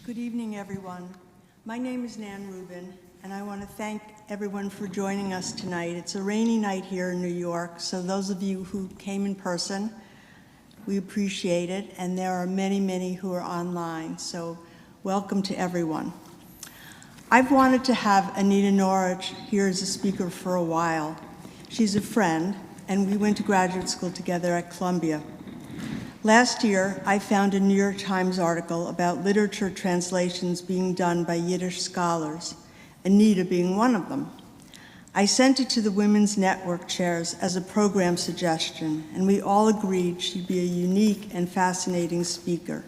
Good evening, everyone. My name is Nan Rubin, and I want to thank everyone for joining us tonight. It's a rainy night here in New York, so those of you who came in person, we appreciate it, and there are many, many who are online, so welcome to everyone. I've wanted to have Anita Norich here as a speaker for a while. She's a friend, and we went to graduate school together at Columbia. Last year, I found a New York Times article about literature translations being done by Yiddish scholars, Anita being one of them. I sent it to the Women's Network chairs as a program suggestion, and we all agreed she'd be a unique and fascinating speaker.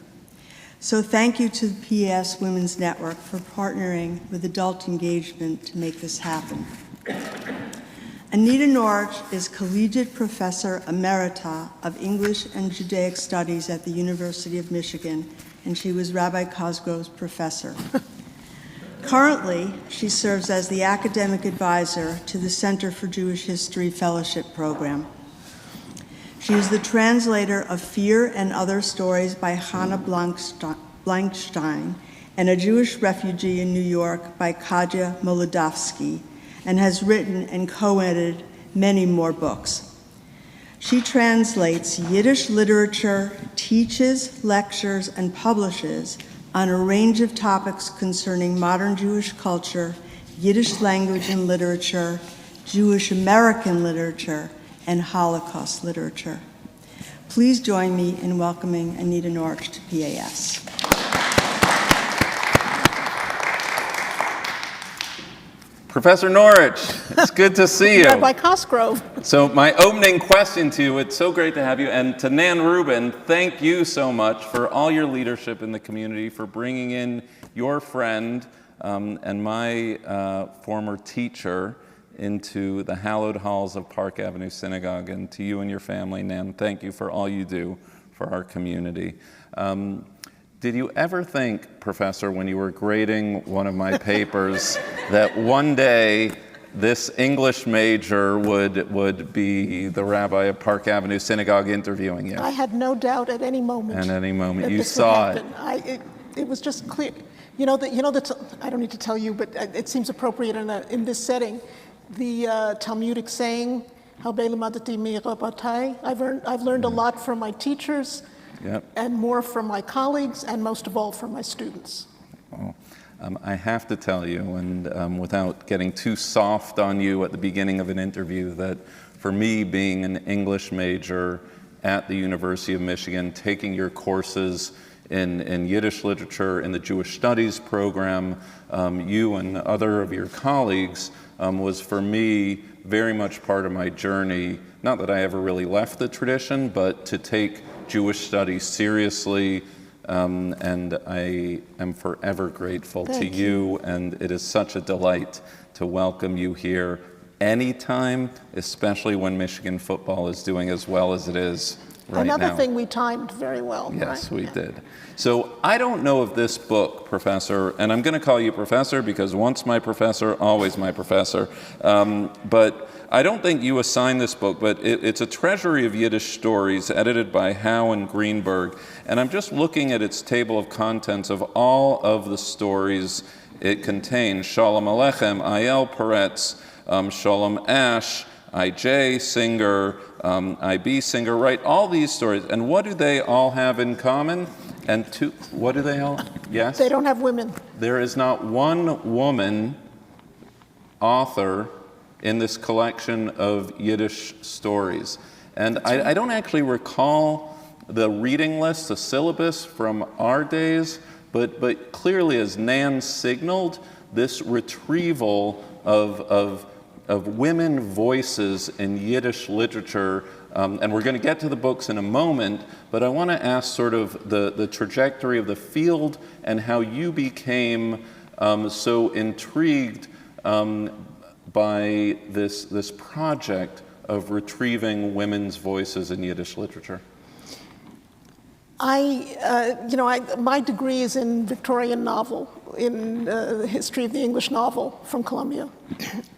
So thank you to the PAS Women's Network for partnering with Adult Engagement to make this happen. Anita Norich is Collegiate Professor Emerita of English and Judaic Studies at the University of Michigan, and she was Rabbi Cosgrove's professor. Currently, she serves as the academic advisor to the Center for Jewish History Fellowship Program. She is the translator of Fear and Other Stories by Hannah Blankstein and A Jewish Refugee in New York by Kajal Maladovski, and has written and co-edited many more books. She translates Yiddish literature, teaches, lectures, and publishes on a range of topics concerning modern Jewish culture, Yiddish language and literature, Jewish American literature, and Holocaust literature. Please join me in welcoming Anita Norich to PAS. Professor Norich, it's good to see you. Rabbi Cosgrove. So my opening question to you, it's so great to have you, and to Nan Rubin, thank you so much for all your leadership in the community, for bringing in your friend and my former teacher into the hallowed halls of Park Avenue Synagogue, and to you and your family, Nan, thank you for all you do for our community. Did you ever think, Professor, when you were grading one of my papers, that one day this English major would be the rabbi of Park Avenue Synagogue interviewing you? I had no doubt at any moment. At any moment, you this saw would happen. It was just clear. You know that I don't need to tell you, but it seems appropriate in this setting. The Talmudic saying, I've learned a lot from my teachers. Yep. And more from my colleagues, and most of all from my students. Well, I have to tell you, and without getting too soft on you at the beginning of an interview, that for me, being an English major at the University of Michigan, taking your courses in Yiddish literature in the Jewish Studies program, you and other of your colleagues, was for me very much part of my journey. Not that I ever really left the tradition, but to take Jewish studies seriously, and I am forever grateful to you, and it is such a delight to welcome you here anytime, especially when Michigan football is doing as well as it is right now. Another thing we timed very well. Yes, right? we did. So I don't know if this book, Professor, and I'm going to call you Professor because once my professor, always my professor, but I don't think you assigned this book, but it's a treasury of Yiddish stories edited by Howe and Greenberg. And I'm just looking at its table of contents of all of the stories it contains. Shalom Aleichem, I.L. Peretz, Shalom Ash, I.J. Singer, I.B. Singer, right? All these stories. And what do they all have in common? And what do they all? Yes? They don't have women. There is not one woman author in this collection of Yiddish stories. And I don't actually recall the reading list, the syllabus from our days, but clearly as Nan signaled, this retrieval of women voices in Yiddish literature, and we're going to get to the books in a moment, but I want to ask sort of the trajectory of the field and how you became so intrigued by this project of retrieving women's voices in Yiddish literature. My degree is in Victorian novel, in the history of the English novel from Columbia.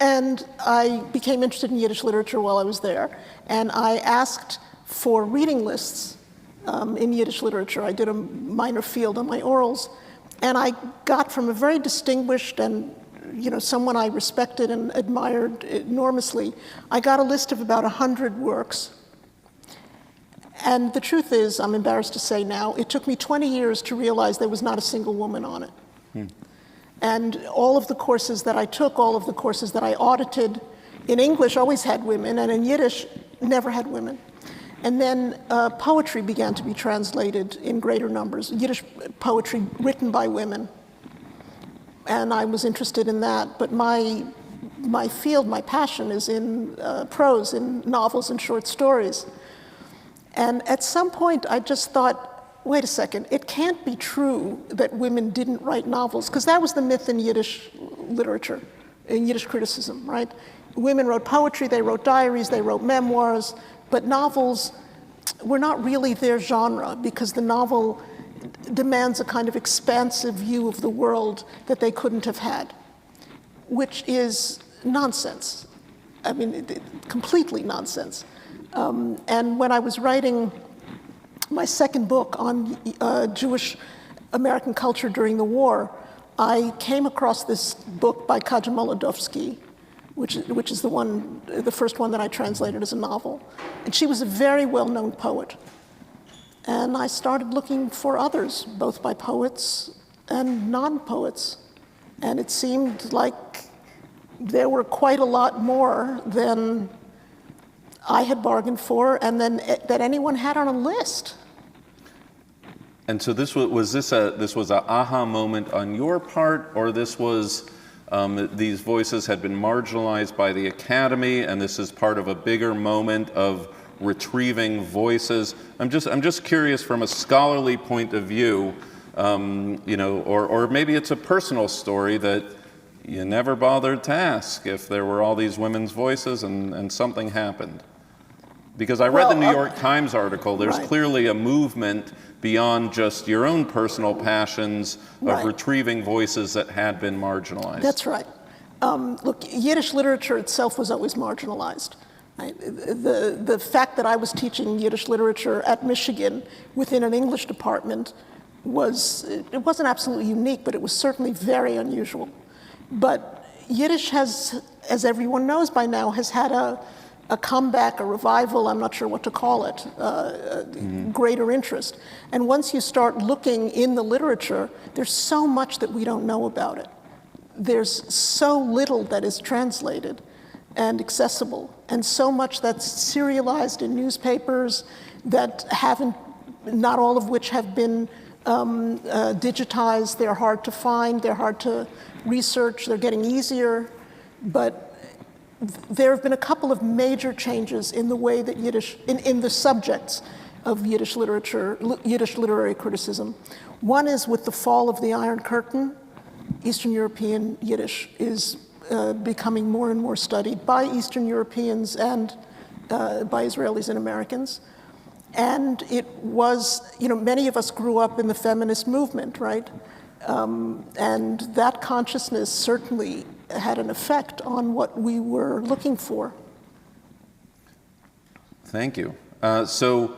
And I became interested in Yiddish literature while I was there. And I asked for reading lists in Yiddish literature. I did a minor field on my orals. And I got from a very distinguished and someone I respected and admired enormously, I got a list of about 100 works. And the truth is, I'm embarrassed to say now, it took me 20 years to realize there was not a single woman on it. And all of the courses that I took, all of the courses that I audited in English always had women, and in Yiddish never had women. And then poetry began to be translated in greater numbers, Yiddish poetry written by women. And I was interested in that, but my field, my passion is in prose, in novels and short stories. And at some point I just thought, wait a second, it can't be true that women didn't write novels, because that was the myth in Yiddish literature, in Yiddish criticism, right? Women wrote poetry, they wrote diaries, they wrote memoirs, but novels were not really their genre, because the novel demands a kind of expansive view of the world that they couldn't have had, which is nonsense. I mean, completely nonsense. And when I was writing my second book on Jewish American culture during the war, I came across this book by Kajal Maladovski, which is the first one that I translated as a novel. And she was a very well-known poet. And I started looking for others, both by poets and non-poets. And it seemed like there were quite a lot more than I had bargained for, and then that anyone had on a list. And so this was an aha moment on your part, or this was these voices had been marginalized by the Academy, and this is part of a bigger moment of retrieving voices? I'm just curious from a scholarly point of view, or maybe it's a personal story that you never bothered to ask if there were all these women's voices and something happened. Because I read the New York Times article, there's clearly a movement beyond just your own personal passions of retrieving voices that had been marginalized. That's right. Look, Yiddish literature itself was always marginalized. Right? The fact that I was teaching Yiddish literature at Michigan within an English department wasn't absolutely unique, but it was certainly very unusual. But Yiddish has, as everyone knows by now, has had a comeback, a revival, I'm not sure what to call it, greater interest. And once you start looking in the literature, there's so much that we don't know about it. There's so little that is translated and accessible, and so much that's serialized in newspapers that not all of which have been digitized. They're hard to find, they're hard to research, they're getting easier, but there have been a couple of major changes in the way that in the subjects of Yiddish literature, Yiddish literary criticism. One is with the fall of the Iron Curtain, Eastern European Yiddish is becoming more and more studied by Eastern Europeans and by Israelis and Americans. And it was, many of us grew up in the feminist movement, right? And that consciousness certainly had an effect on what we were looking for. Thank you. So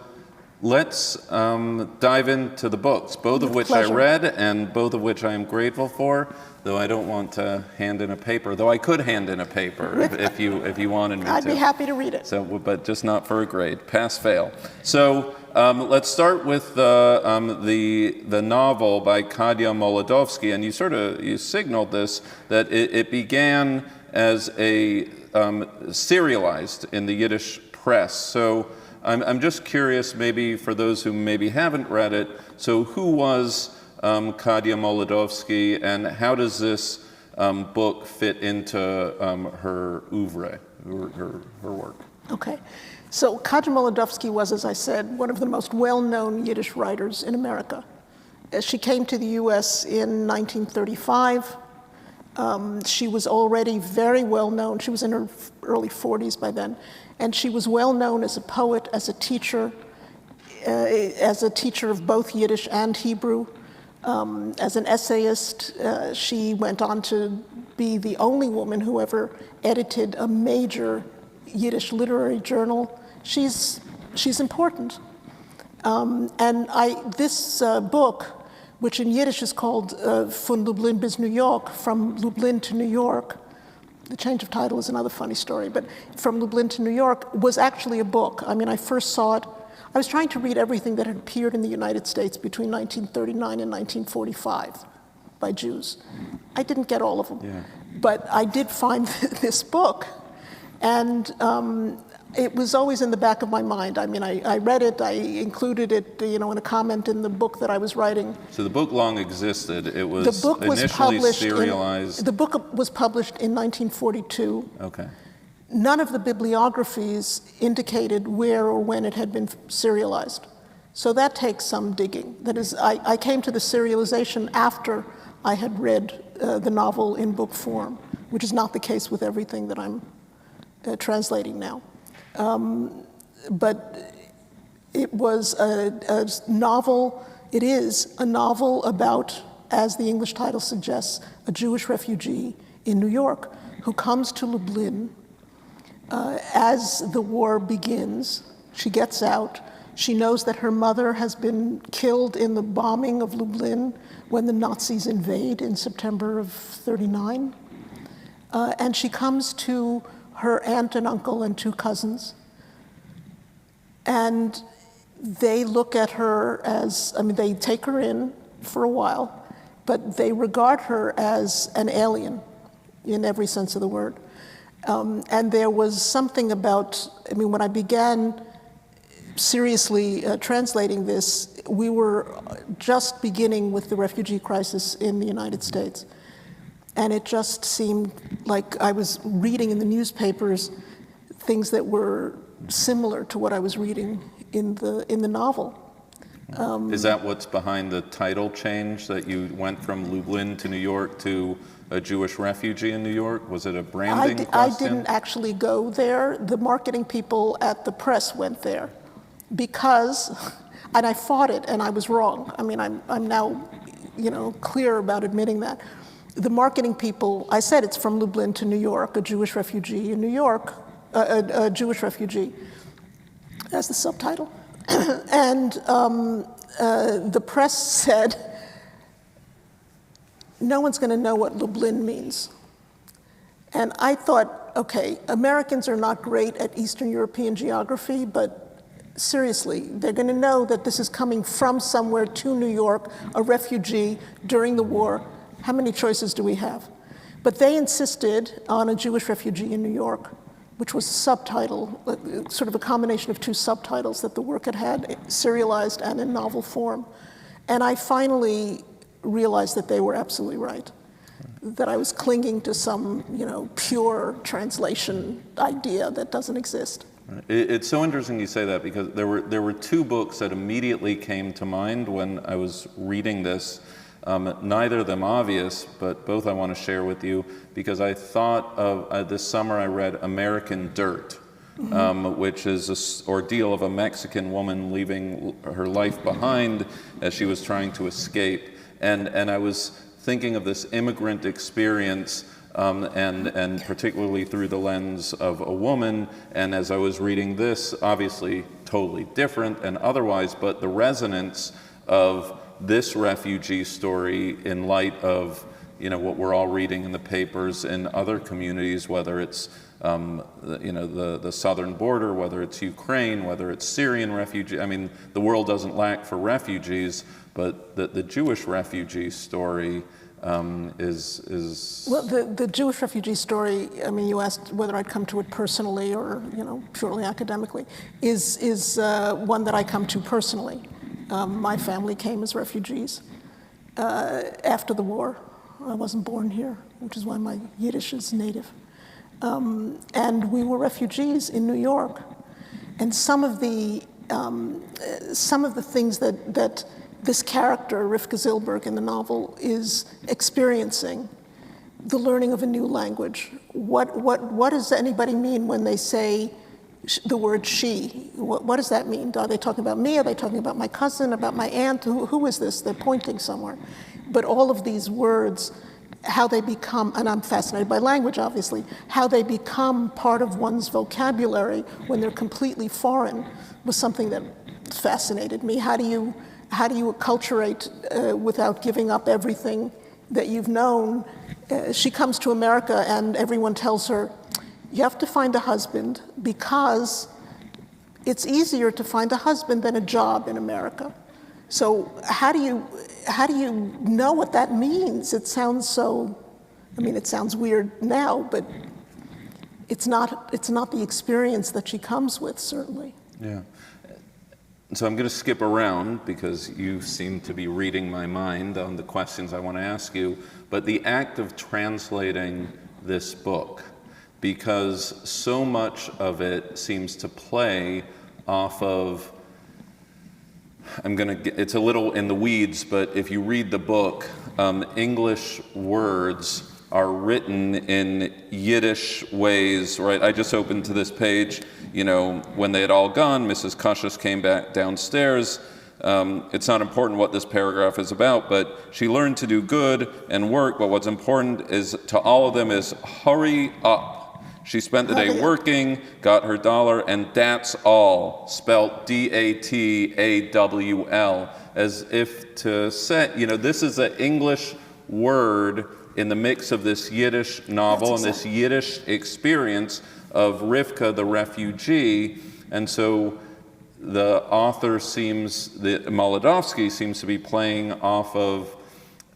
let's dive into the books, both of which pleasure. I read and both of which I am grateful for, though I don't want to hand in a paper, though I could hand in a paper if you wanted me to. I'd be happy to read it. So, but just not for a grade, pass, fail. So let's start with the novel by Kajal Maladovski, and you signaled this, that it began as a serialized in the Yiddish press. So I'm just curious, maybe for those who maybe haven't read it, so who was Kajal Maladovski, and how does this book fit into her oeuvre, her work? Okay. So Kajal Maladovski was, as I said, one of the most well-known Yiddish writers in America. She came to the US in 1935. She was already very well-known. She was in her early 40s by then. And she was well-known as a poet, as a teacher of both Yiddish and Hebrew. As an essayist, she went on to be the only woman who ever edited a major Yiddish literary journal. She's important. And this book which in Yiddish is called Von Lublin bis New York, from Lublin to New York. The change of title is another funny story, but From Lublin to New York was actually a book. I mean, I first saw it, I was trying to read everything that had appeared in the United States between 1939 and 1945 by Jews. I didn't get all of them, Yeah. but I did find this book, and it was always in the back of my mind. I mean, I read it, I included it, in a comment in the book that I was writing. So the book long existed. It was The book was initially published serialized. the book was published in 1942. Okay. None of the bibliographies indicated where or when it had been serialized. So that takes some digging. That is, I came to the serialization after I had read the novel in book form, which is not the case with everything that I'm translating now. But it was a novel, it is a novel about, as the English title suggests, a Jewish refugee in New York who comes to Lublin as the war begins. She gets out. She knows that her mother has been killed in the bombing of Lublin when the Nazis invade in September of '39. And she comes to her aunt and uncle and two cousins. And they look at her as, they take her in for a while, but they regard her as an alien in every sense of the word. And there was something about, when I began seriously translating this, we were just beginning with the refugee crisis in the United States. And it just seemed like I was reading in the newspapers things that were similar to what I was reading in the novel. Is that what's behind the title change, that you went from Lublin to New York to a Jewish refugee in New York? Was it a branding question? I didn't actually go there. The marketing people at the press went there because, and I fought it and I was wrong. I'm now, clear about admitting that. The marketing people, I said it's from Lublin to New York, a Jewish refugee in New York, a Jewish refugee, as the subtitle. And the press said, no one's going to know what Lublin means. And I thought, okay, Americans are not great at Eastern European geography, but seriously, they're going to know that this is coming from somewhere to New York, a refugee during the war. How many choices do we have? But they insisted on a Jewish refugee in New York, which was a subtitle, sort of a combination of two subtitles that the work had serialized and in novel form. And I finally realized that they were absolutely right, that I was clinging to some, pure translation idea that doesn't exist. It's so interesting you say that, because there were two books that immediately came to mind when I was reading this. Neither of them obvious, but both I want to share with you, because I thought of, this summer I read American Dirt, which is an ordeal of a Mexican woman leaving her life behind as she was trying to escape. And I was thinking of this immigrant experience, and particularly through the lens of a woman. And as I was reading this, obviously totally different and otherwise, but the resonance of this refugee story in light of what we're all reading in the papers in other communities, whether it's the southern border, whether it's Ukraine, whether it's Syrian refugees. The world doesn't lack for refugees, but the Jewish refugee story is... Well, the Jewish refugee story, you asked whether I'd come to it personally or, purely academically, is one that I come to personally. My family came as refugees after the war. I wasn't born here, which is why my Yiddish is native. And we were refugees in New York. And some of the things that this character, Rivka Zilberg, in the novel is experiencing, the learning of a new language. What does anybody mean when they say the word she? What does that mean? Are they talking about me? Are they talking about my cousin, about my aunt? Who is this? They're pointing somewhere. But all of these words, how they become, and I'm fascinated by language, obviously, how they become part of one's vocabulary when they're completely foreign was something that fascinated me. How do how do you acculturate without giving up everything that you've known? She comes to America and everyone tells her, you have to find a husband because it's easier to find a husband than a job in America. So how do you know what that means? It sounds so, I mean, it sounds weird now, but it's not the experience that she comes with, certainly. Yeah. So I'm going to skip around because you seem to be reading my mind on the questions I want to ask you. But the act of translating this book, because so much of it seems to play off of, it's a little in the weeds, but if you read the book, English words are written in Yiddish ways, right? I just opened to this page, you know, when they had all gone, Mrs. Cushus came back downstairs. It's not important what this paragraph is about, but she learned to do good and work, but what's important is to all of them is hurry up. She spent the day working, got her dollar, and that's all, spelt D-A-T-A-W-L, as if to say, you know, this is an English word in the mix of this Yiddish novel and this Yiddish experience of Rivka, the refugee. And so the author Maladovski seems to be playing off of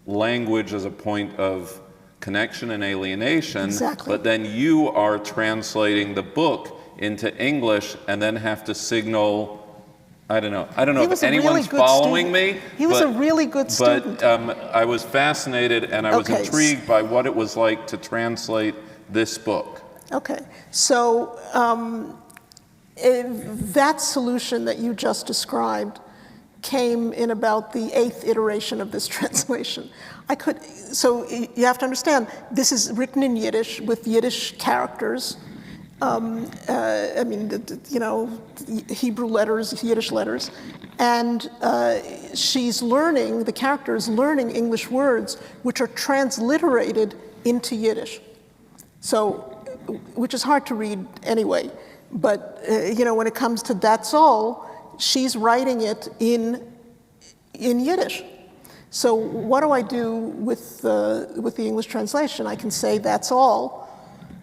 language as a point of connection and alienation. Exactly. But then you are translating the book into English and then have to signal, I don't know if anyone's following me. He was a really good student. But I was fascinated and I was intrigued by what it was like to translate this book. Okay, so that solution that you just described came in about the 8th iteration of this translation. So you have to understand, this is written in Yiddish with Yiddish characters. I mean, you know, Hebrew letters, Yiddish letters. And she's learning, the character is learning English words which are transliterated into Yiddish. So, which is hard to read anyway. But, you know, when it comes to that's all, she's writing it in Yiddish. So what do I do with the English translation? I can say that's all.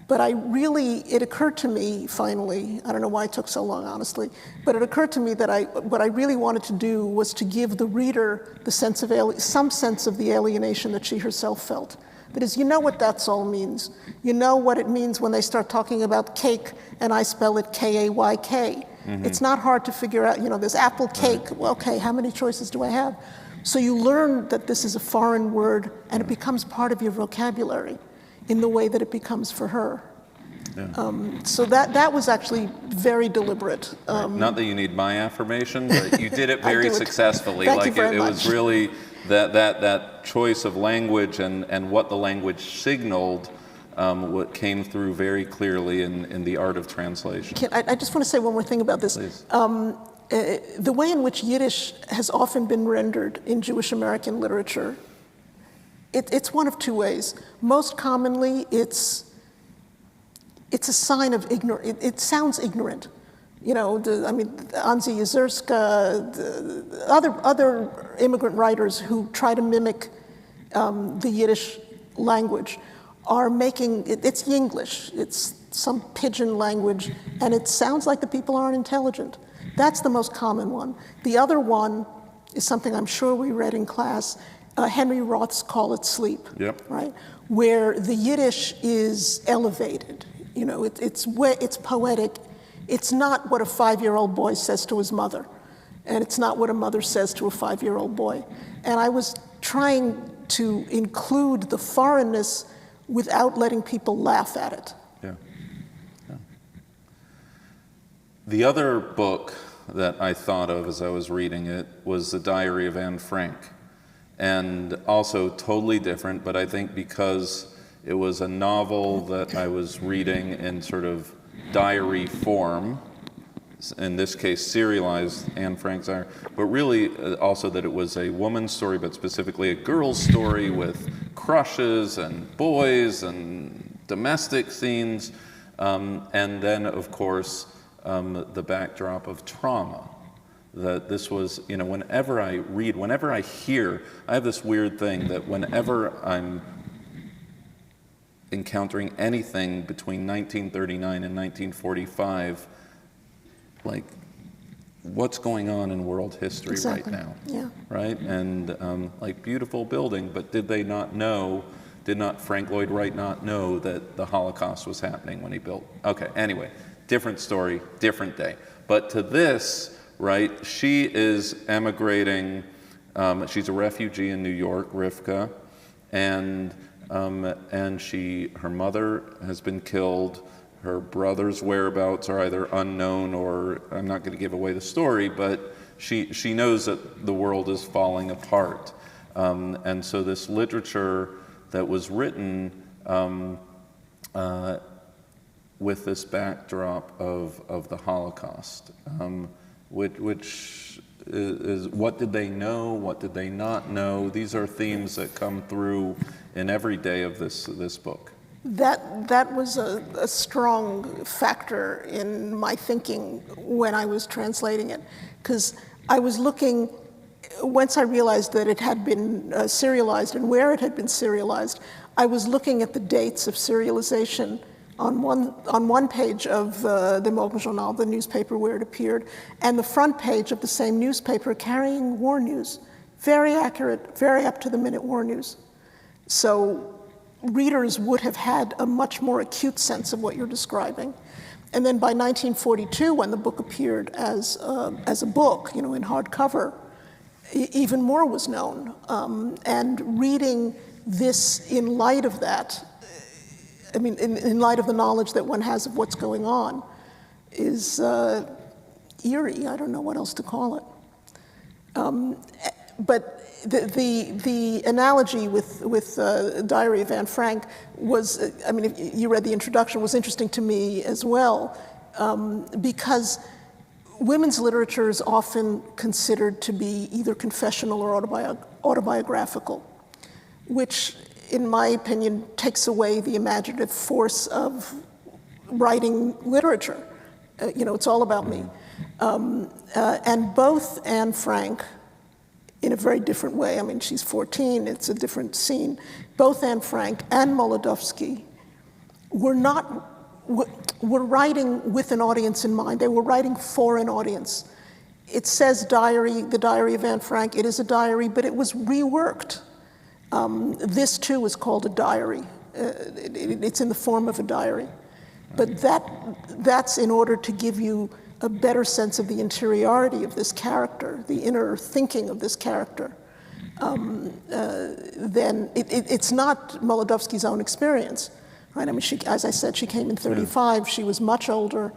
But it occurred to me finally, I don't know why it took so long, honestly, but it occurred to me that what I really wanted to do was to give the reader the sense of some sense of the alienation that she herself felt. That is, you know what that's all means. You know what it means when they start talking about cake and I spell it K-A-Y-K. Mm-hmm. It's not hard to figure out, you know, there's apple cake. Right. Well, okay, how many choices do I have? So you learn that this is a foreign word and it becomes part of your vocabulary in the way that it becomes for her. Yeah. So that was actually very deliberate. Right. Not that you need my affirmation, but you did it very successfully. Thank you very much. It was really that choice of language and what the language signaled, what came through very clearly in the art of translation. I just want to say one more thing about this. Please. The way in which Yiddish has often been rendered in Jewish American literature, it's one of two ways. Most commonly, it's a sign of ignorance. It sounds ignorant. You know, Anzi Yezerska, other immigrant writers who try to mimic the Yiddish language are making, it's Yinglish. It's some pidgin language, and it sounds like the people aren't intelligent. That's the most common one. The other one is something I'm sure we read in class, Henry Roth's Call It Sleep, yep. Right? Where the Yiddish is elevated. You know, it's poetic. It's not what a 5-year-old boy says to his mother, and it's not what a mother says to a 5-year-old boy. And I was trying to include the foreignness without letting people laugh at it. Yeah. The other book that I thought of as I was reading it was The Diary of Anne Frank. And also totally different, but I think because it was a novel that I was reading in sort of diary form, in this case serialized Anne Frank's diary, but really also that it was a woman's story, but specifically a girl's story with crushes and boys and domestic scenes, and then of course the backdrop of trauma that this was, whenever I read, whenever I hear, I have this weird thing that whenever I'm encountering anything between 1939 and 1945, like, what's going on in world history Exactly. right now? Yeah. Right? And like, beautiful building, but did Frank Lloyd Wright not know that the Holocaust was happening when he built? Okay, anyway, different story, different day. But to this, right, she is emigrating, she's a refugee in New York, Rivka, and her mother has been killed. Her brother's whereabouts are either unknown or, I'm not going to give away the story, but she knows that the world is falling apart. And so this literature that was written with this backdrop of the Holocaust, which is what did they know, what did they not know? These are themes that come through in every day of this book. That was a strong factor in my thinking when I was translating it, because I was looking, once I realized that it had been serialized and where it had been serialized, I was looking at the dates of serialization on one page of the Morgen Journal, the newspaper where it appeared, and the front page of the same newspaper carrying war news. Very accurate, very up-to-the-minute war news. So readers would have had a much more acute sense of what you're describing. And then by 1942, when the book appeared as a book, in hardcover, even more was known. And reading this in light of that, in light of the knowledge that one has of what's going on, is eerie. I don't know what else to call it. But the analogy with Diary of Anne Frank was, if you read the introduction, was interesting to me as well, because women's literature is often considered to be either confessional or autobiographical, which, in my opinion, takes away the imaginative force of writing literature. It's all about me. And both Anne Frank, in a very different way, she's 14, it's a different scene, both Anne Frank and Maladovski were writing with an audience in mind. They were writing for an audience. It says diary, the Diary of Anne Frank. It is a diary, but it was reworked. This too is called a diary. It's in the form of a diary. But that's in order to give you a better sense of the interiority of this character, the inner thinking of this character. Then it's not Maladovski's own experience, right? As I said, she came in 35. She was much older.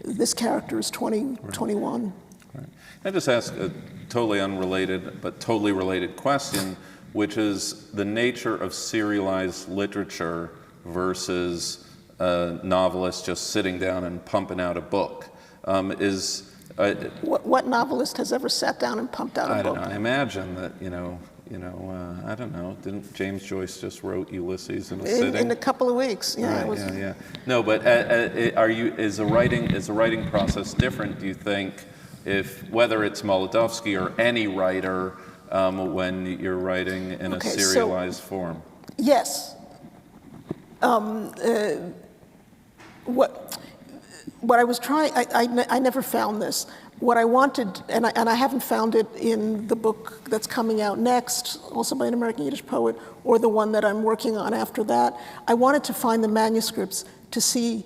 This character is 20, 21. Right. I just ask a totally unrelated but totally related question, which is the nature of serialized literature versus a novelist just sitting down and pumping out a book. What novelist has ever sat down and pumped out a book? I don't know. I imagine that, I don't know. Didn't James Joyce just wrote Ulysses in a sitting? In a couple of weeks, yeah. Right, yeah. No, but is the writing process different, do you think, whether it's Maladovski or any writer, when you're writing in a serialized form? Yes. What I was trying, I never found this. What I wanted, and I haven't found it in the book that's coming out next, also by an American Yiddish poet, or the one that I'm working on after that. I wanted to find the manuscripts to see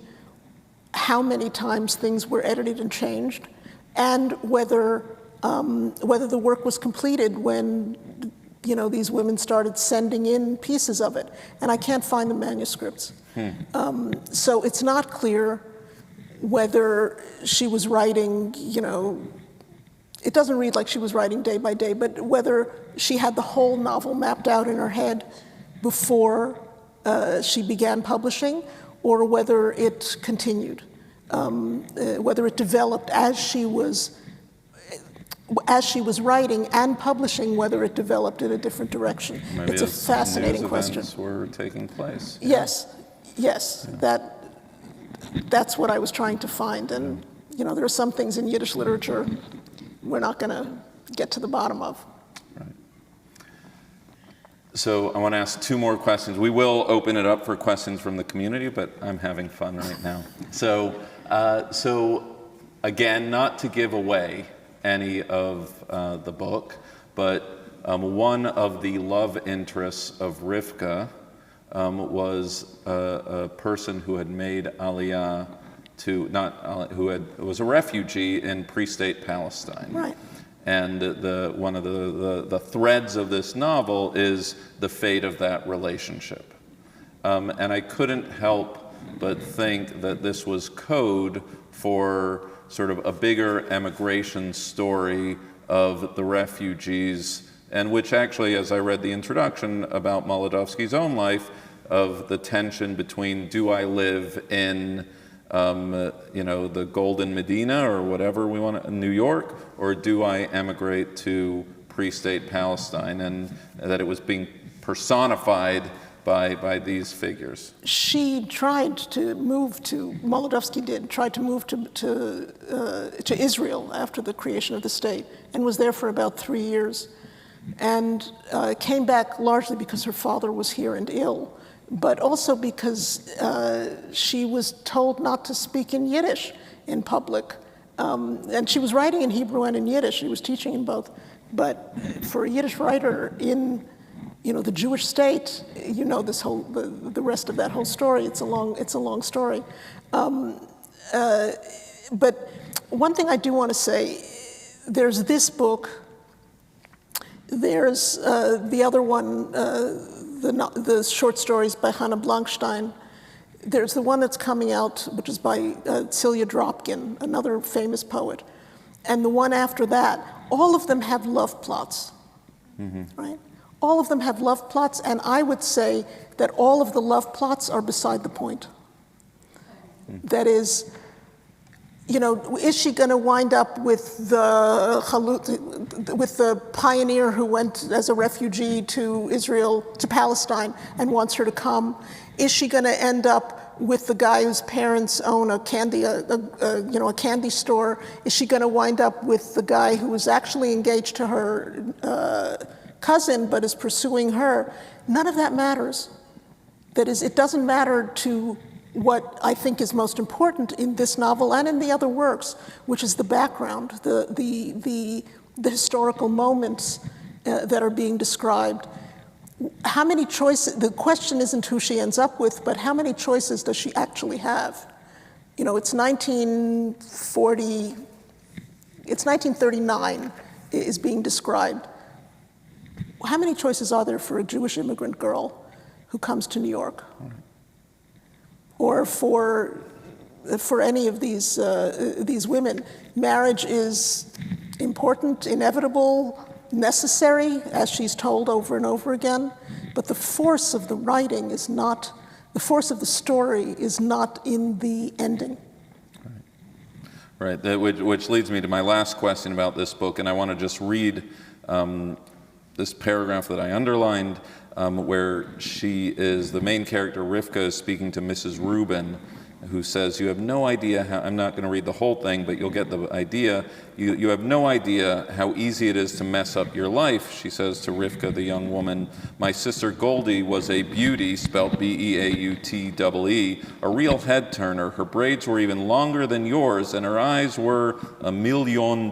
how many times things were edited and changed, and whether the work was completed when these women started sending in pieces of it. And I can't find the manuscripts. So it's not clear whether she was writing, it doesn't read like she was writing day by day, but whether she had the whole novel mapped out in her head before she began publishing, or whether it continued, whether it developed as she was writing and publishing, whether it developed in a different direction. Maybe it's a fascinating question. Events were taking place. Yes, that's what I was trying to find. And there are some things in Yiddish literature we're not going to get to the bottom of. So I want to ask 2 more questions. We will open it up for questions from the community, but I'm having fun right now. So again, not to give away any of the book, but one of the love interests of Rivka was a person who had made Aliyah to, was a refugee in pre-state Palestine. Right. And one of the threads of this novel is the fate of that relationship. And I couldn't help but think that this was code for sort of a bigger emigration story of the refugees, and which actually, as I read the introduction about Maladovski's own life, of the tension between, do I live in the Golden Medina or whatever we want, New York, or do I emigrate to pre-state Palestine, and that it was being personified by these figures. She tried to move to, Maladovski did, tried to move to Israel after the creation of the state, and was there for about 3 years, and came back largely because her father was here and ill, but also because she was told not to speak in Yiddish in public. And she was writing in Hebrew and in Yiddish. She was teaching in both. But for a Yiddish writer in the Jewish state, this whole the rest of that whole story. It's a long story. But one thing I do want to say, there's this book. There's the other one, the short stories by Hannah Blankstein. There's the one that's coming out, which is by Celia Dropkin, another famous poet. And the one after that, all of them have love plots, right? All of them have love plots, and I would say that all of the love plots are beside the point. That is, is she going to wind up with the pioneer who went as a refugee to Israel, to Palestine, and wants her to come? Is she going to end up with the guy whose parents own a candy store? Is she going to wind up with the guy who is actually engaged to her cousin but is pursuing her? None of that matters. That is, it doesn't matter to what I think is most important in this novel and in the other works, which is the background, the historical moments that are being described. How many choices, the question isn't who she ends up with, but how many choices does she actually have? It's 1939 is being described. How many choices are there for a Jewish immigrant girl who comes to New York? Or for any of these women? Marriage is important, inevitable, necessary, as she's told over and over again, but the force of the writing is not, the force of the story is not in the ending. Right, which leads me to my last question about this book, and I want to just read this paragraph that I underlined, where the main character, Rivka, is speaking to Mrs. Rubin, who says, you have no idea how, I'm not going to read the whole thing, but you'll get the idea. You have no idea how easy it is to mess up your life, she says to Rivka, the young woman. My sister Goldie was a beauty, spelled B-E-A-U-T-E-E, a real head-turner. Her braids were even longer than yours, and her eyes were $1 million.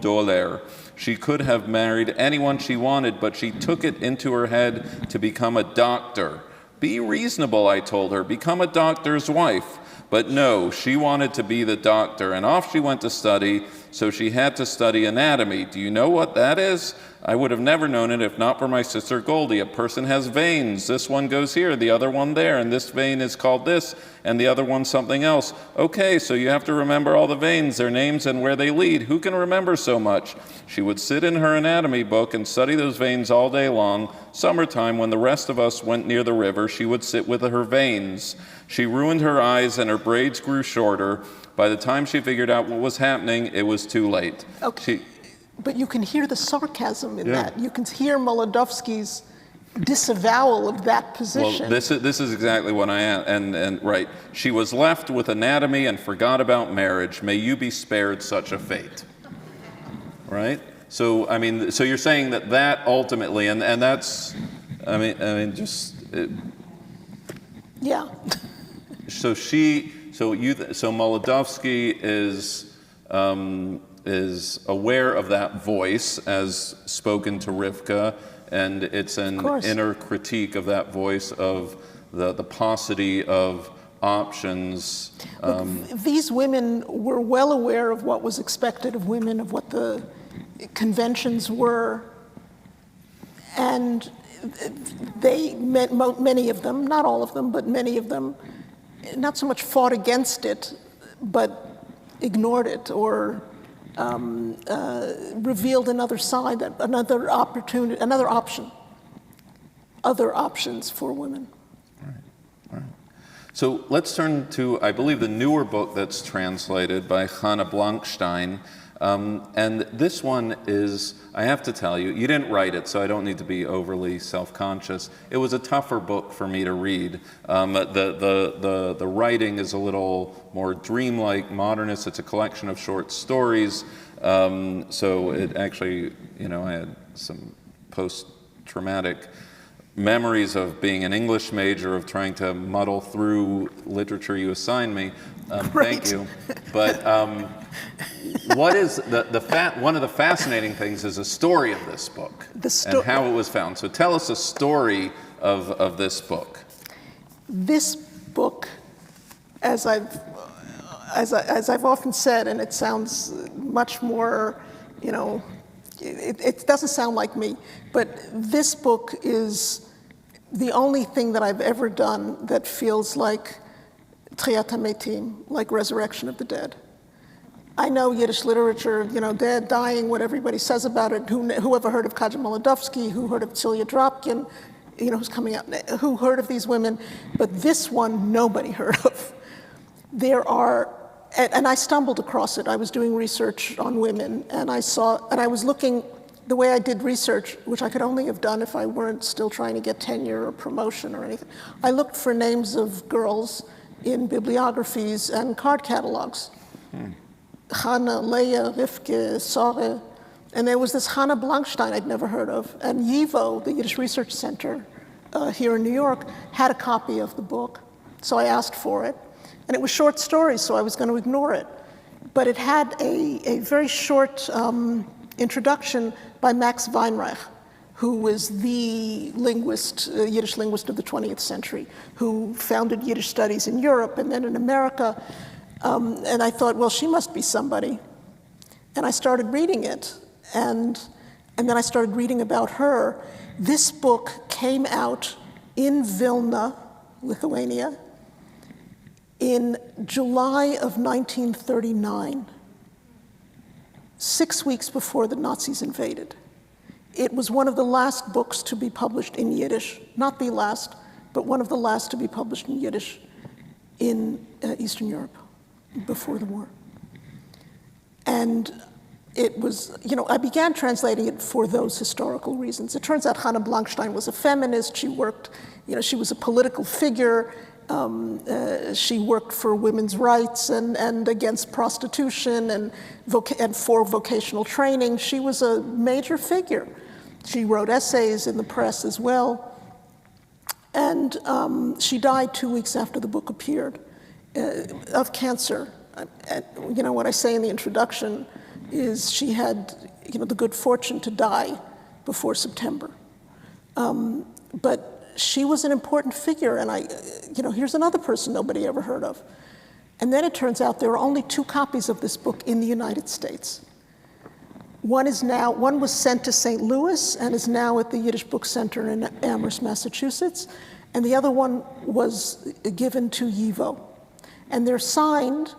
She could have married anyone she wanted, but she took it into her head to become a doctor. Be reasonable, I told her. Become a doctor's wife. But no, she wanted to be the doctor, and off she went to study, so she had to study anatomy. Do you know what that is? I would have never known it if not for my sister Goldie. A person has veins. This one goes here, the other one there, and this vein is called this, and the other one something else. Okay, so you have to remember all the veins, their names, and where they lead. Who can remember so much? She would sit in her anatomy book and study those veins all day long. Summertime, when the rest of us went near the river, she would sit with her veins. She ruined her eyes and her braids grew shorter. By the time she figured out what was happening, it was too late. Okay. But you can hear the sarcasm in that. You can hear Maladovski's disavowal of that position. Well, this is exactly what I am. And right, she was left with anatomy and forgot about marriage. May you be spared such a fate. Right? So I mean, so you're saying that ultimately, and that's, I mean, just. Yeah. So Maladovski is aware of that voice as spoken to Rivka, and it's an inner critique of that voice of the paucity of options. These women were well aware of what was expected of women, of what the conventions were, and many of them, not all of them, but many of them, not so much fought against it, but ignored it or revealed another side, another opportunity, another option, other options for women. All right. So let's turn to, I believe, the newer book that's translated by Hannah Blankstein. And this one is, I have to tell you, you didn't write it, so I don't need to be overly self-conscious. It was a tougher book for me to read. The writing is a little more dreamlike, modernist. It's a collection of short stories. So it actually, I had some post-traumatic memories of being an English major, of trying to muddle through literature you assigned me. Thank you. But what is one of the fascinating things is the story of this book and how it was found. So tell us a story of this book. This book, as I've often said, and it sounds much more, it doesn't sound like me, but this book is the only thing that I've ever done that feels like Tchiat HaMetim, like resurrection of the dead. I know Yiddish literature, dead, dying, what everybody says about it. Who ever heard of Kajal Maladovski? Who heard of Celia Dropkin? Who's coming out? Who heard of these women? But this one, nobody heard of. There are, and I stumbled across it. I was doing research on women, and I was looking, the way I did research, which I could only have done if I weren't still trying to get tenure or promotion or anything. I looked for names of girls in bibliographies and card catalogs. Hannah, Leah, Rivke, Sore, and there was this Hannah Blankstein I'd never heard of, and YIVO, the Yiddish Research Center here in New York, had a copy of the book, so I asked for it, and it was short stories, so I was going to ignore it, but it had a very short introduction by Max Weinreich, who was the linguist, Yiddish linguist of the 20th century, who founded Yiddish studies in Europe and then in America. And I thought, well, she must be somebody. And I started reading it, and then I started reading about her. This book came out in Vilna, Lithuania, in July of 1939, 6 weeks before the Nazis invaded. It was one of the last books to be published in Yiddish, not the last, but one of the last to be published in Yiddish in Eastern Europe before the war. And it was, I began translating it for those historical reasons. It turns out Hannah Blankstein was a feminist. She worked, she was a political figure. She worked for women's rights and against prostitution and for vocational training. She was a major figure. She wrote essays in the press as well. And she died 2 weeks after the book appeared of cancer. What I say in the introduction is she had the good fortune to die before September. But she was an important figure, and here's another person nobody ever heard of. And then it turns out there are only 2 copies of this book in the United States. One was sent to St. Louis and is now at the Yiddish Book Center in Amherst, Massachusetts, and the other one was given to YIVO. And they're signed,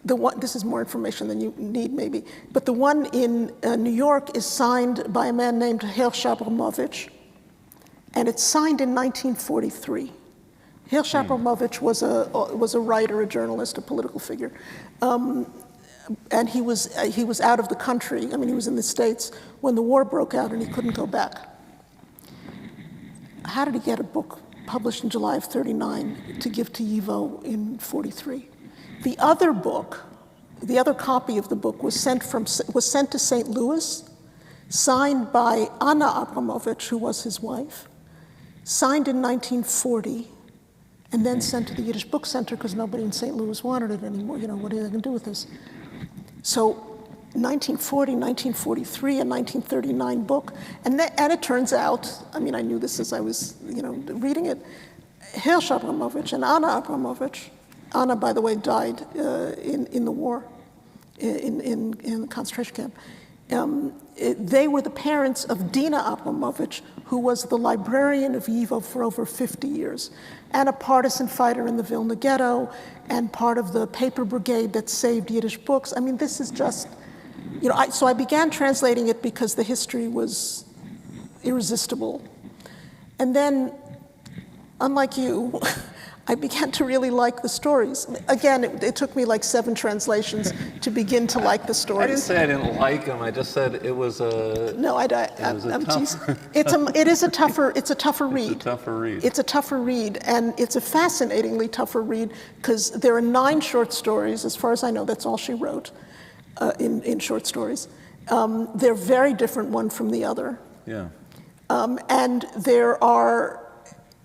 this is more information than you need maybe, but the one in New York is signed by a man named Hirsch Abramovich, and it's signed in 1943. Hirsch Abramovich was a writer, a journalist, a political figure. And he was out of the country. He was in the States when the war broke out and he couldn't go back. How did he get a book published in July of 39 to give to YIVO in 43? The other book, the other copy of the book was sent to St. Louis signed by Anna Abramovich, who was his wife, signed in 1940, and then sent to the Yiddish Book Center because nobody in St. Louis wanted it anymore. What are they going to do with this? So 1940, 1943, a 1939 book. And it turns out, I knew this as I was reading it, Hirsch Abramovich and Anna Abramovich, Anna, by the way, died in the war, in the concentration camp. They were the parents of Dina Abramovich, who was the librarian of YIVO for over 50 years, and a partisan fighter in the Vilna Ghetto, and part of the paper brigade that saved Yiddish books. This is just, so I began translating it because the history was irresistible. And then, unlike you, I began to really like the stories. Again, it took me like 7 translations to begin to like the stories. I didn't say I didn't like them. I just said it was a. No, it is a tougher. It's a tougher read. It's a tougher read. It's a tougher read, and it's a fascinatingly tougher read because there are 9 short stories. As far as I know, that's all she wrote in short stories. They're very different one from the other. Yeah. And there are.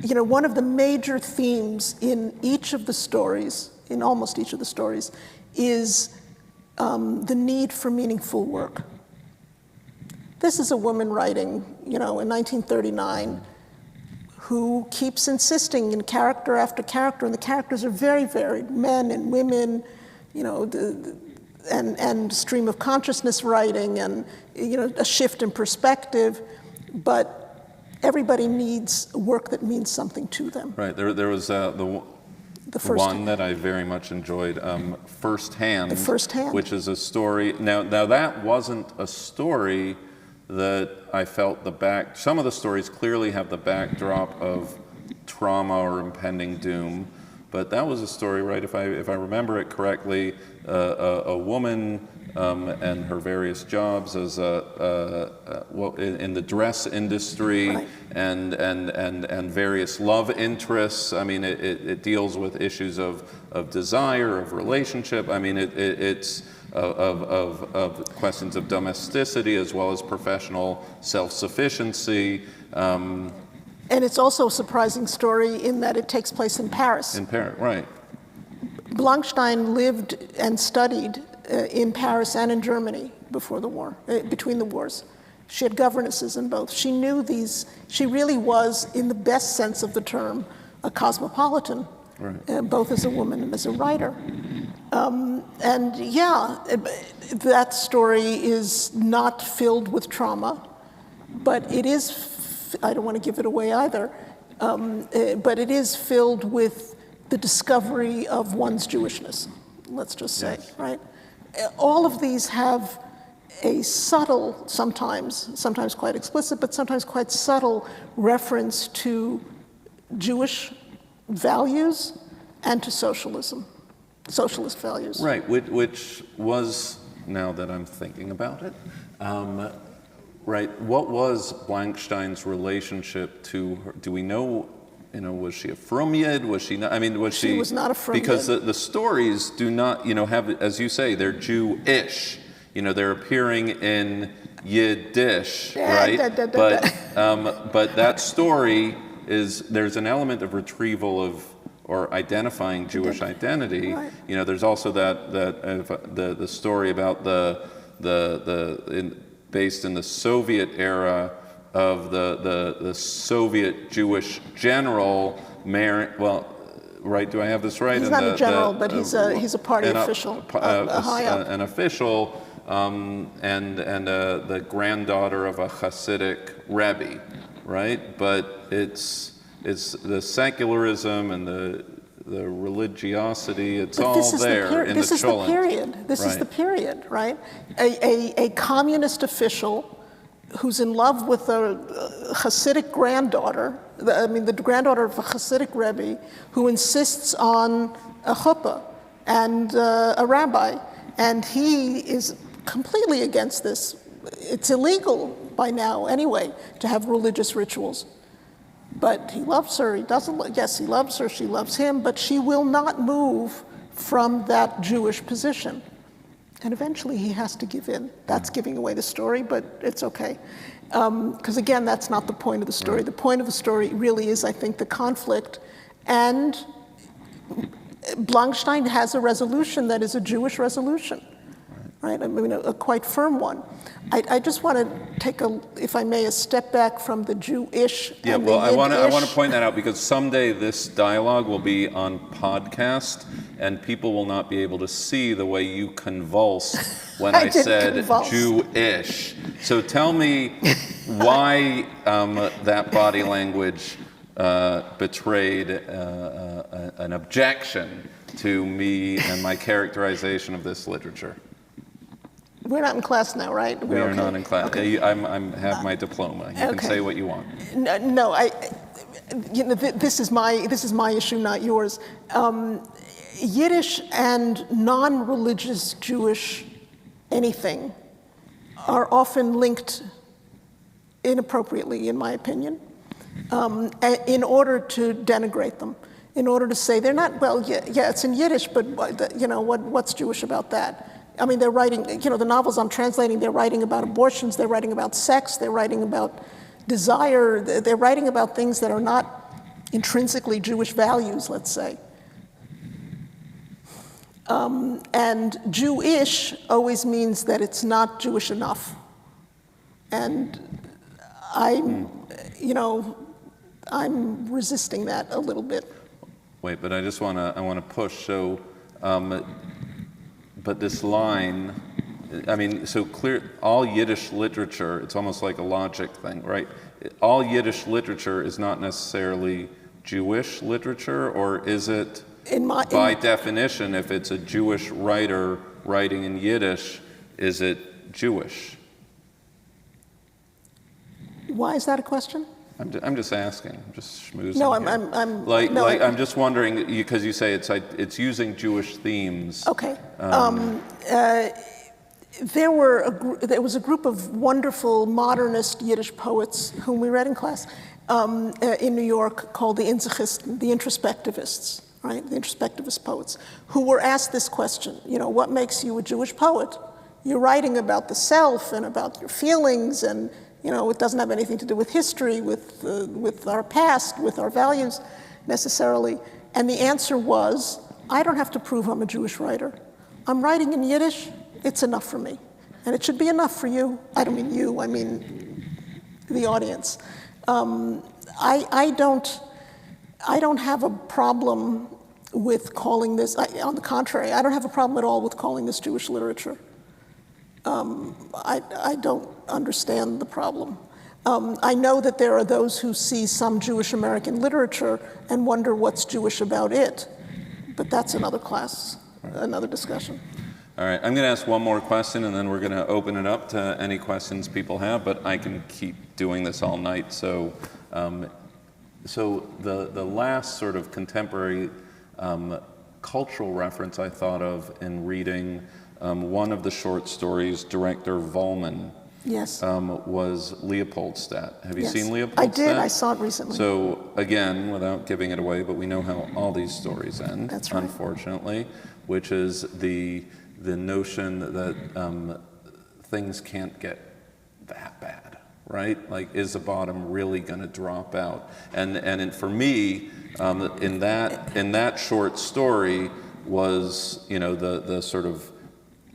One of the major themes in each of the stories, in almost each of the stories, is the need for meaningful work. This is a woman writing, in 1939, who keeps insisting in character after character, and the characters are very varied, men and women, and stream of consciousness writing, and a shift in perspective, but everybody needs work that means something to them. Right. There was the first one that I very much enjoyed, Firsthand. The Firsthand. Which is a story. Now that wasn't a story that I felt some of the stories clearly have the backdrop of trauma or impending doom, but that was a story, right? If I remember it correctly, a woman and her various jobs as in the dress industry, right. and various love interests. It deals with issues of desire, of relationship. It's of questions of domesticity as well as professional self-sufficiency. And it's also a surprising story in that it takes place in Paris. In Paris, right. Blankstein lived and studied in Paris and in Germany before the war, between the wars. She had governesses in both. She knew these, she really was, in the best sense of the term, a cosmopolitan, right. Both as a woman and as a writer. And yeah, that story is not filled with trauma, but it is, I don't want to give it away either, but it is filled with the discovery of one's Jewishness, let's just say, yes. Right? All of these have a subtle, sometimes quite explicit, but sometimes quite subtle reference to Jewish values and to socialism, socialist values. Right, which was, now that I'm thinking about it, right, what was Blankstein's relationship to her? Do we know, was she a frum Yid? Was she not? She was not a frum Yid. Because the stories do not, have, as you say, they're Jew-ish. They're appearing in Yiddish, right? But that story there's an element of retrieval or identifying Jewish identity. Right. There's also the story about based in the Soviet era of the Soviet Jewish general, right? Do I have this right? He's not a general, but he's a party official, a high up. An official, and the granddaughter of a Hasidic Rebbe, right? But it's the secularism and the religiosity. It's all there in the Cholent. This is the period. This is the period, right? A communist official who's in love with a Hasidic granddaughter, the granddaughter of a Hasidic Rebbe, who insists on a chuppah and a rabbi, and he is completely against this. It's illegal by now, anyway, to have religious rituals. But he loves her, he loves her, she loves him, but she will not move from that Jewish position. And eventually he has to give in. That's giving away the story, but it's okay. Because again, that's not the point of the story. Right. The point of the story really is, I think, the conflict. And Blankstein has a resolution that is a Jewish resolution, right? I mean, a quite firm one. I just want to take if I may, a step back from the Jewish. Yeah, and well, the I want to Yiddish. point that out because someday this dialogue will be on podcast, and people will not be able to see the way you convulse when I didn't said convulse. Jewish. So tell me why that body language betrayed an objection to me and my characterization of this literature. We're not in class now, right? We are okay. not in class. Okay. I have my diploma. You can Okay. say what you want. No, this is my issue, not yours. Yiddish and non-religious Jewish anything are often linked inappropriately, in my opinion, in order to denigrate them, in order to say they're not, well, yeah, it's in Yiddish, but what's Jewish about that? I mean, they're writing, the novels I'm translating, they're writing about abortions, they're writing about sex, they're writing about desire, they're writing about things that are not intrinsically Jewish values, let's say. And Jewish always means that it's not Jewish enough. And I'm resisting that a little bit. Wait, but I want to push. So, but this line, I mean, so clear. All Yiddish literature, it's almost like a logic thing, right? All Yiddish literature is not necessarily Jewish literature, or is it? By definition, if it's a Jewish writer writing in Yiddish, is it Jewish? Why is that a question? I'm just asking. I'm just schmoozing. No, here. I'm just wondering because you say it's using Jewish themes. Okay. There was a group of wonderful modernist Yiddish poets whom we read in class in New York called the Insichisten, the introspectivists, right? The introspectivist poets, who were asked this question, what makes you a Jewish poet? You're writing about the self and about your feelings, and it doesn't have anything to do with history, with our past, with our values necessarily. And the answer was, I don't have to prove I'm a Jewish writer. I'm writing in Yiddish, it's enough for me. And it should be enough for you. I don't mean you, I mean the audience. I don't have a problem with calling this, on the contrary, I don't have a problem at all with calling this Jewish literature. I don't understand the problem. I know that there are those who see some Jewish American literature and wonder what's Jewish about it, but that's another class, another discussion. All right, I'm going to ask one more question, and then we're going to open it up to any questions people have, but I can keep doing this all night. So the last sort of contemporary cultural reference I thought of in reading one of the short stories, director Vollmann, yes, was Leopoldstadt. Have you yes. seen Leopoldstadt? I did, I saw it recently. So again, without giving it away, but we know how all these stories end, That's right. Unfortunately, which is the notion that things can't get that bad, right? Like, is the bottom really going to drop out? And for me, in that short story was, the sort of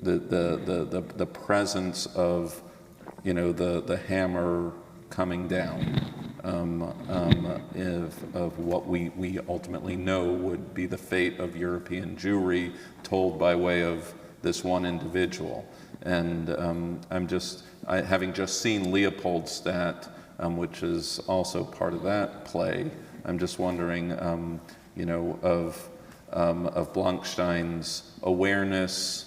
the presence of, the hammer coming down of what we ultimately know would be the fate of European Jewry, told by way of this one individual. And having just seen Leopoldstadt, which is also part of that play, I'm just wondering, of Blankstein's awareness,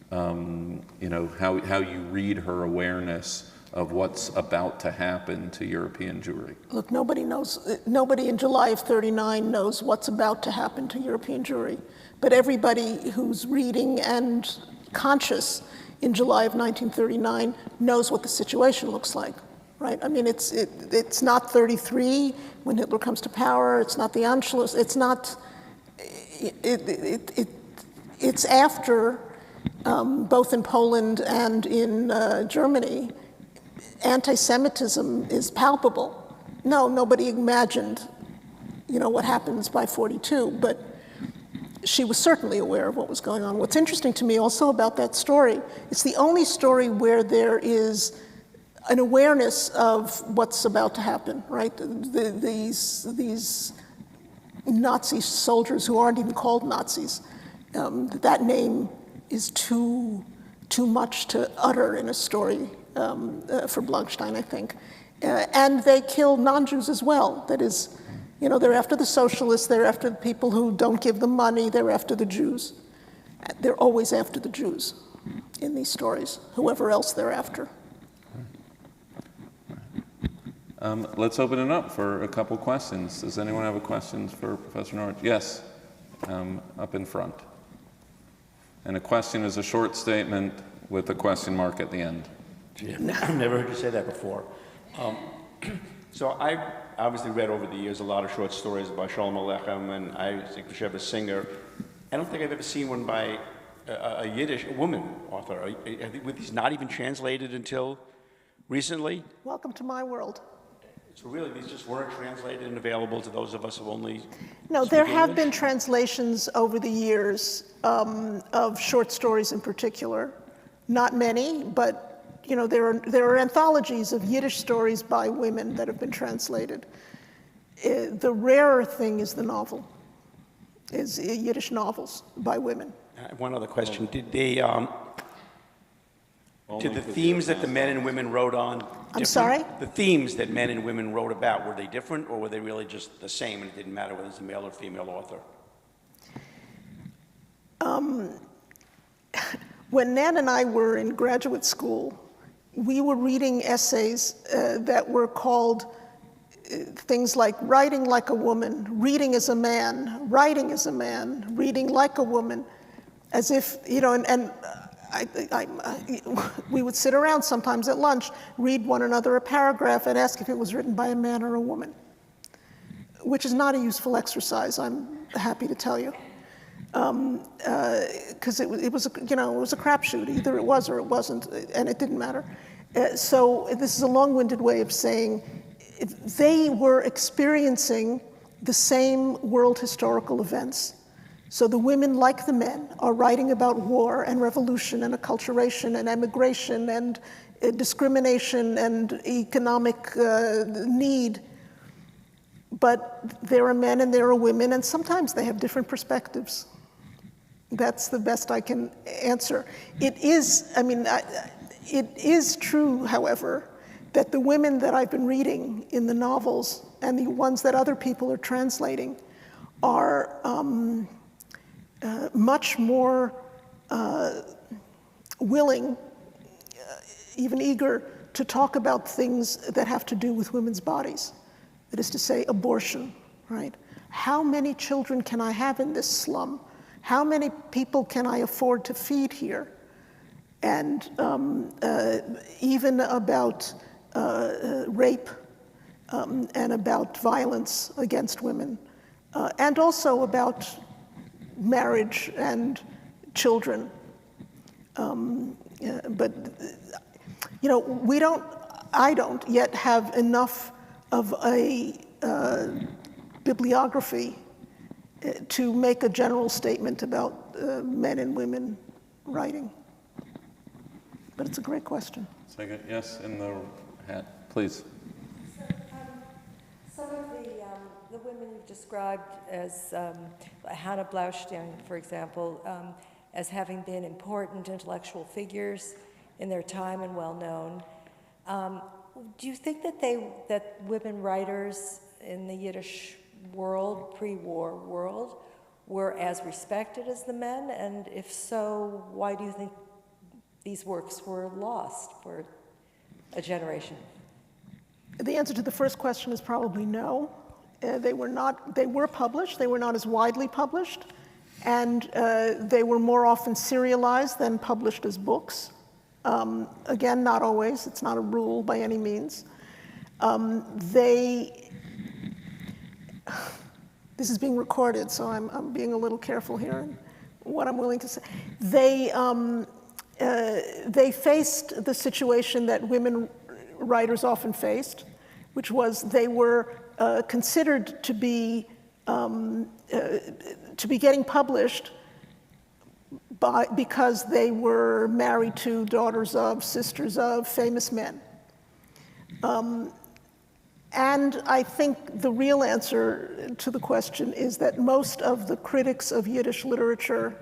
how you read her awareness of what's about to happen to European Jewry. Look, nobody knows, nobody in July of '39 knows what's about to happen to European Jewry, but everybody who's reading and conscious in July of 1939 knows what the situation looks like, right? I mean, it's not 33 when Hitler comes to power, it's not the Anschluss, it's not, it's after both in Poland and in Germany, anti-Semitism is palpable. No, nobody imagined, what happens by 42, but she was certainly aware of what was going on. What's interesting to me also about that story, it's the only story where there is an awareness of what's about to happen, right? These Nazi soldiers who aren't even called Nazis, that name is too much to utter in a story for Blunstein, I think. And they kill non-Jews as well. That is, they're after the socialists, they're after the people who don't give them money, they're after the Jews. They're always after the Jews in these stories, whoever else they're after. Let's open it up for a couple questions. Does anyone have a question for Professor Norich? Yes, up in front. And a question is a short statement with a question mark at the end. Gee, I've never heard you say that before. So I obviously read over the years a lot of short stories by Shalom Aleichem, and I think we should have a singer. I don't think I've ever seen one by a Yiddish woman author. Were these not even translated until recently? Welcome to my world. So really, these just weren't translated and available to those of us who only No, speak there have English? been translations over the years of short stories in particular. Not many, but there are anthologies of Yiddish stories by women that have been translated. The rarer thing is the novel, is Yiddish novels by women. One other question: Did the themes that the men and women wrote on? I'm different? sorry? The themes that men and women wrote about, were they different, or were they really just the same, and it didn't matter whether it's a male or female author? When Nan and I were in graduate school, we were reading essays that were called things like writing like a woman, reading as a man, writing as a man, reading like a woman, as if, we would sit around sometimes at lunch, read one another a paragraph and ask if it was written by a man or a woman, which is not a useful exercise, I'm happy to tell you. Because it was a crapshoot. Either it was or it wasn't, and it didn't matter. So this is a long-winded way of saying they were experiencing the same world historical events. So the women, like the men, are writing about war and revolution and acculturation and emigration and discrimination and economic need. But there are men and there are women, and sometimes they have different perspectives. That's the best I can answer. It is true, however, that the women that I've been reading in the novels and the ones that other people are translating are much more willing, even eager, to talk about things that have to do with women's bodies. That is to say, abortion, right? How many children can I have in this slum? How many people can I afford to feed here? And even about rape and about violence against women, and also about marriage and children. But I don't yet have enough of a bibliography to make a general statement about men and women writing. But it's a great question. Second, yes, in the hat, please. Some of the women you've described as Hannah Blaustein, for example, as having been important intellectual figures in their time and well-known. Do you think that women writers in the Yiddish world, pre-war world, were as respected as the men? And if so, why do you think these works were lost for a generation? The answer to the first question is probably no. They were published, they were not as widely published, and they were more often serialized than published as books. Again, not always, it's not a rule by any means. This is being recorded, so I'm being a little careful here. what I'm willing to say. They faced the situation that women writers often faced, which was they were considered to be getting published because they were married to daughters of, sisters of famous men. And I think the real answer to the question is that most of the critics of Yiddish literature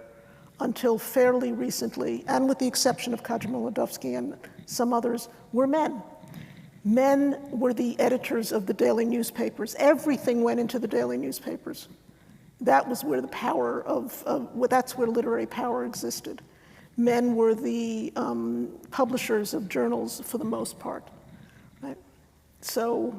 until fairly recently, and with the exception of Kajal Maladovski and some others, were men. Men were the editors of the daily newspapers. Everything went into the daily newspapers. That was where the power that's where literary power existed. Men were the publishers of journals for the most part, right? So,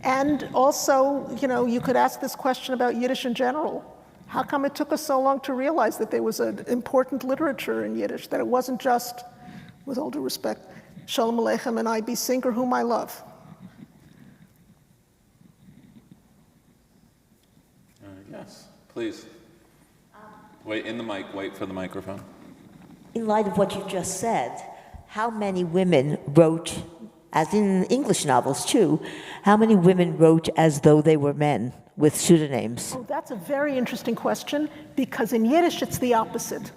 and also, you could ask this question about Yiddish in general. How come it took us so long to realize that there was an important literature in Yiddish, that it wasn't just, with all due respect, Shalom Aleichem and I.B. Singer, whom I love? Yes, please. Wait for the microphone. In light of what you just said, how many women wrote, as in English novels too, how many women wrote as though they were men with pseudonyms? Oh, that's a very interesting question, because in Yiddish it's the opposite.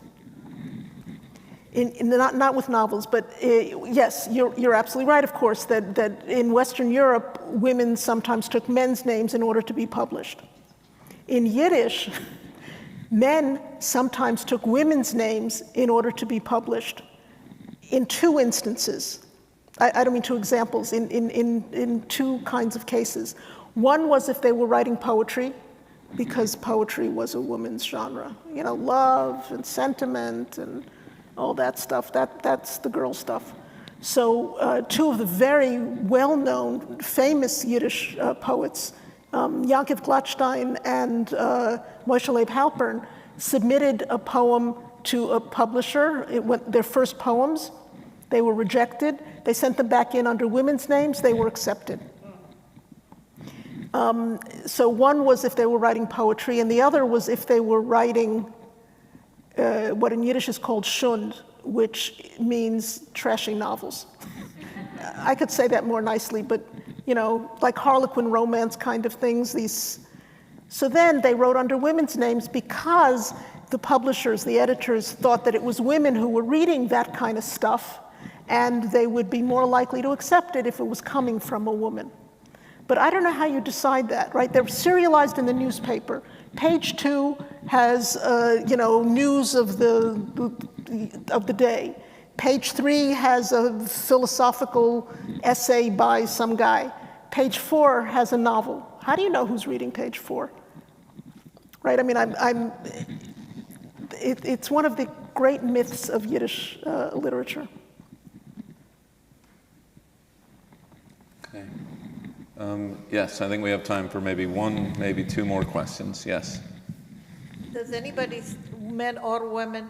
Not with novels, but yes, you're absolutely right, of course, that in Western Europe, women sometimes took men's names in order to be published. In Yiddish, men sometimes took women's names in order to be published in two instances. I don't mean two examples, in two kinds of cases. One was if they were writing poetry, because poetry was a woman's genre. Love and sentiment and all that stuff, that's the girl stuff. So two of the very well-known, famous Yiddish poets, Yankiv Gladstein and Moshe Leib Halpern, submitted a poem to a publisher. Their first poems, they were rejected. They sent them back in under women's names. They were accepted. So one was if they were writing poetry, and the other was if they were writing what in Yiddish is called shund, which means trashy novels. I could say that more nicely, but like Harlequin romance kind of things. So then they wrote under women's names because the publishers, the editors, thought that it was women who were reading that kind of stuff, and they would be more likely to accept it if it was coming from a woman. But I don't know how you decide that, right? They're serialized in the newspaper. Page 2 has, news of the day. Page 3 has a philosophical essay by some guy. Page 4 has a novel. How do you know who's reading page 4? Right? I mean, it's one of the great myths of Yiddish literature. Okay. Yes, I think we have time for maybe one, maybe two more questions. Yes. Does anybody, men or women,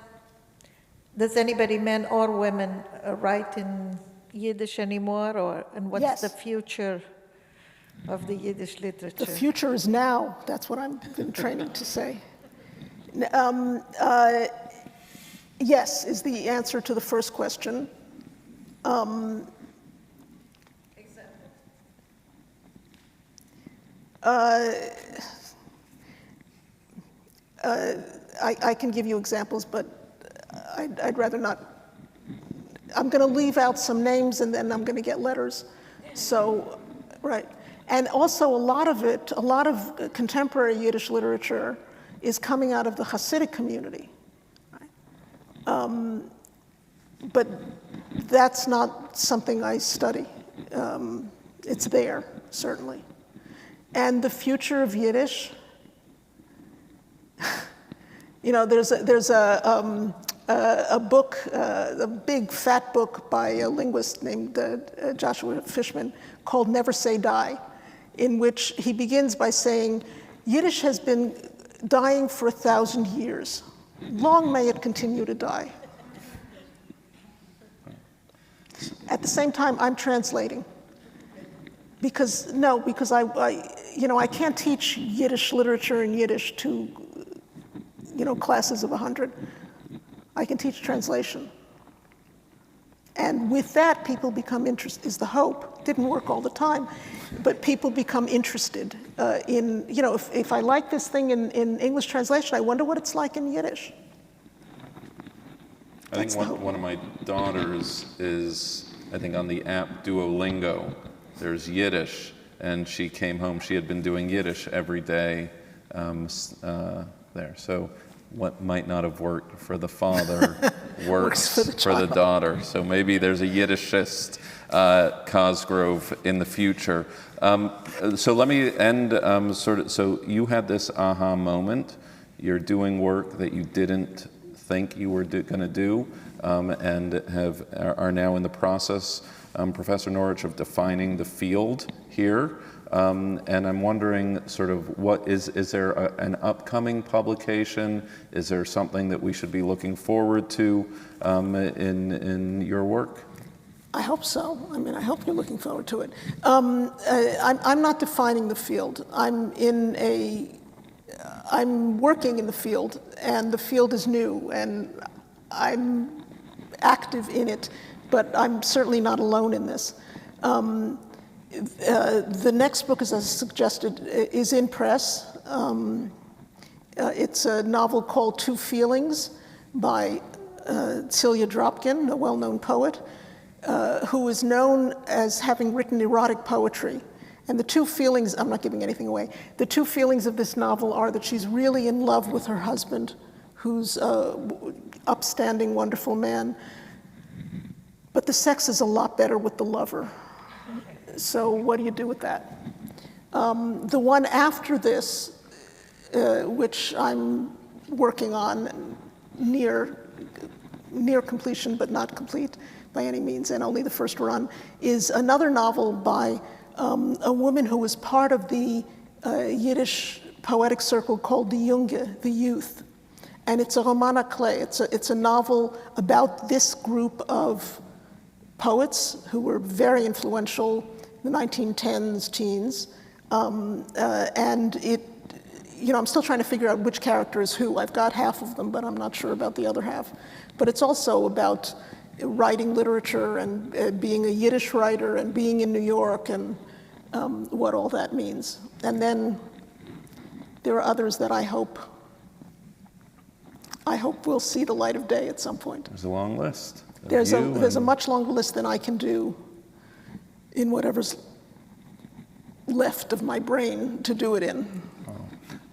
write in Yiddish anymore, and what's Yes. the future of the Yiddish literature? The future is now. That's what I've been training to say. Yes is the answer to the first question. I can give you examples, but I'd rather not. I'm going to leave out some names, and then I'm going to get letters. So, right. And also a lot of contemporary Yiddish literature is coming out of the Hasidic community. Right? But that's not something I study. It's there, certainly. And the future of Yiddish, there's a book, a big fat book by a linguist named Joshua Fishman called Never Say Die, in which he begins by saying, Yiddish has been dying for 1,000 years. Long may it continue to die. At the same time, I'm translating. Because I can't teach Yiddish literature in Yiddish to classes of 100. I can teach translation. And with that, people become interested, is the hope. Didn't work all the time, but people become interested in, if I like this thing in English translation, I wonder what it's like in Yiddish. I think one of my daughters is, I think on the app Duolingo, there's Yiddish, and she came home, she had been doing Yiddish every day there. So what might not have worked for the father works for the daughter. So maybe there's a Yiddishist Cosgrove in the future. So let me end so you had this aha moment. You're doing work that you didn't think you were going to do, and are now in the process, Professor Norich, of defining the field here. And I'm wondering sort of is there an upcoming publication? Is there something that we should be looking forward to in your work? I hope so. I mean, I hope you're looking forward to it. I'm not defining the field. I'm working in the field, and the field is new, and I'm active in it, but I'm certainly not alone in this. The next book, as I suggested, is in press. It's a novel called Two Feelings by Celia Dropkin, a well-known poet, who is known as having written erotic poetry. And the two feelings, I'm not giving anything away, the two feelings of this novel are that she's really in love with her husband, who's an upstanding, wonderful man, but the sex is a lot better with the lover. So what do you do with that? The one after this, which I'm working on near completion, but not complete by any means, and only the first run, is another novel by a woman who was part of the Yiddish poetic circle called the Junge, the youth. And it's a roman à clef. It's a novel about this group of poets who were very influential in the 1910s, teens. And I'm still trying to figure out which character is who. I've got half of them, but I'm not sure about the other half. But it's also about writing literature and being a Yiddish writer and being in New York and what all that means. And then there are others that I hope will see the light of day at some point. There's a long list. There's a much longer list than I can do in whatever's left of my brain to do it in.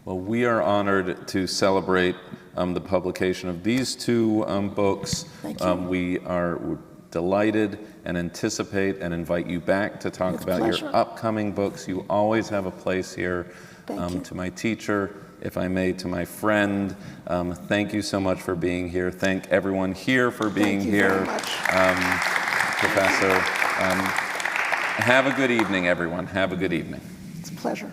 Well, we are honored to celebrate the publication of these two books. Thank you. We're delighted and anticipate and invite you back to talk With about pleasure. your upcoming books. You always have a place here. Thank you. To my teacher, if I may, to my friend, thank you so much for being here. Thank everyone here for being Thank you here. very much. Professor, have a good evening, everyone. Have a good evening. It's a pleasure.